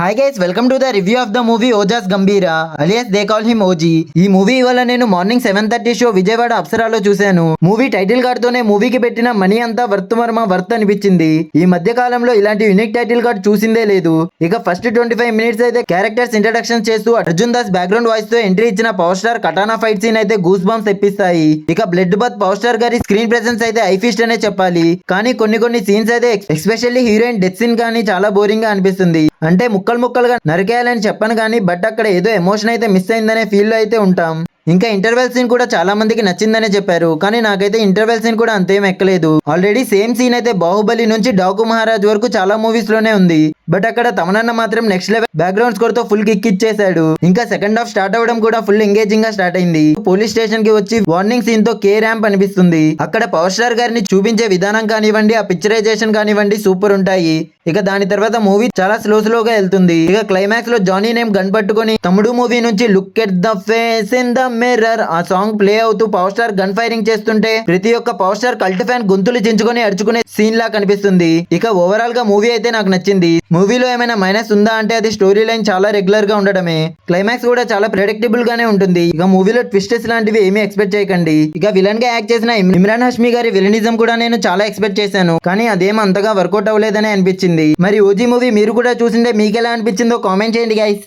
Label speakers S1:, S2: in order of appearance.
S1: Hi guys, welcome to the review of the movie Ojas గంభీరా alias they call him OG. ఈ movie ఇవాళ నేను morning 7:30 show Vijayawada అప్సరాలో చూశాను. Movie title card తోనే మూవీకి పెట్టిన మనీ అంతా వర్త్ అనిపించింది. ఈ మధ్య కాలంలో ఇలాంటి యూనిక్ టైటిల్ కార్డ్ చూసిందే లేదు. ఇక ఫస్ట్ 25 మినిట్స్ అయితే క్యారెక్టర్స్ ఇంట్రడక్షన్ చేస్తూ అర్జున్ దాస్ బ్యాక్గ్రౌండ్ వాయిస్ తో ఎంట్రీ ఇచ్చిన power star katana fight scene అయితే గూస్ బంప్స్ తెప్పిస్తాయి. ఇక బ్లడ్ బత్ పవర్ స్టార్ గారి స్క్రీన్ ప్రెసెన్స్ అయితే ఐఫిస్ట్ అనే చెప్పాలి. కానీ కొన్ని సీన్స్ అయితే ఎస్పెషల్లీ హీరోయిన్ డెత్ సీన్ కానీ చాలా బోరింగ్ గా అనిపిస్తుంది. అంటే ముక్కలుగా నరికేయాలని చెప్పను కానీ బట్ అక్కడ ఏదో ఎమోషన్ అయితే మిస్ అయిందనే ఫీల్ లో అయితే ఉంటాం. ఇంకా ఇంటర్వెల్ సీన్ కూడా చాలా మందికి నచ్చిందనే చెప్పారు. కానీ నాకైతే ఇంటర్వెల్ సీన్ కూడా అంతేం ఎక్కలేదు. ఆల్రెడీ సేమ్ సీన్ అయితే బాహుబలి నుంచి డాకు మహారాజ్ వరకు చాలా మూవీస్ లోనే ఉంది. బట్ అక్కడ తమనన్న మాత్రం నెక్స్ట్ లెవెల్ బ్యాక్గ్రౌండ్ స్కోర్ తో ఫుల్ కిక్ ఇచ్చేసాడు. ఇంకా సెకండ్ హాఫ్ స్టార్ట్ అవ్వడం కూడా ఫుల్ ఎంగేజింగ్ గా స్టార్ట్ అయింది. పోలీస్ స్టేషన్ కి వచ్చి వార్నింగ్ సీన్ తో కే ర్యాంప్ అనిపిస్తుంది. అక్కడ పవర్ స్టార్ గారిని చూపించే విధానం కానివ్వండి, ఆ పిక్చరైజేషన్ కానివ్వండి సూపర్ ఉంటాయి. ఇక దాని తర్వాత మూవీ చాలా స్లోగా వెళ్తుంది. ఇక క్లైమాక్స్ లో జానీ నేమ్ గన్ పట్టుకొని తమ్ముడు మూవీ నుంచి look at the face in the mirror ఆ సాంగ్ ప్లే అవుతూ పవర్ స్టార్ గన్ ఫైరింగ్ చేస్తుంటే ప్రతి ఒక్క పవర్ స్టార్ కల్ట్ ఫ్యాన్ గొంతులు చించుకొని అడుచుకునే సీన్ లా కనిపిస్తుంది. ఇక ఓవరాల్ గా మూవీ అయితే నాకు నచ్చింది. మూవీలో ఏమైనా మైనస్ ఉందా అంటే అది స్టోరీ లైన్ చాలా రెగ్యులర్ గా ఉండడమే. క్లైమాక్స్ కూడా చాలా ప్రెడిక్టబుల్ గానే ఉంటుంది. ఇక మూవీలో ట్విస్టెస్ లాంటివి ఏమీ ఎక్స్పెక్ట్ చేయకండి. ఇక విలన్ గా యాక్ట్ చేసిన ఇమ్రాన్ హష్మి గారి విలనిజం కూడా నేను చాలా ఎక్స్పెక్ట్ చేశాను. కానీ అదేం అంతగా వర్కౌట్ అవ్వలేదని అనిపించింది. మరి ఓజీ మూవీ మీరు కూడా చూసిందే, మీకు ఎలా అనిపించిందో కామెంట్ చేయండి గైస్.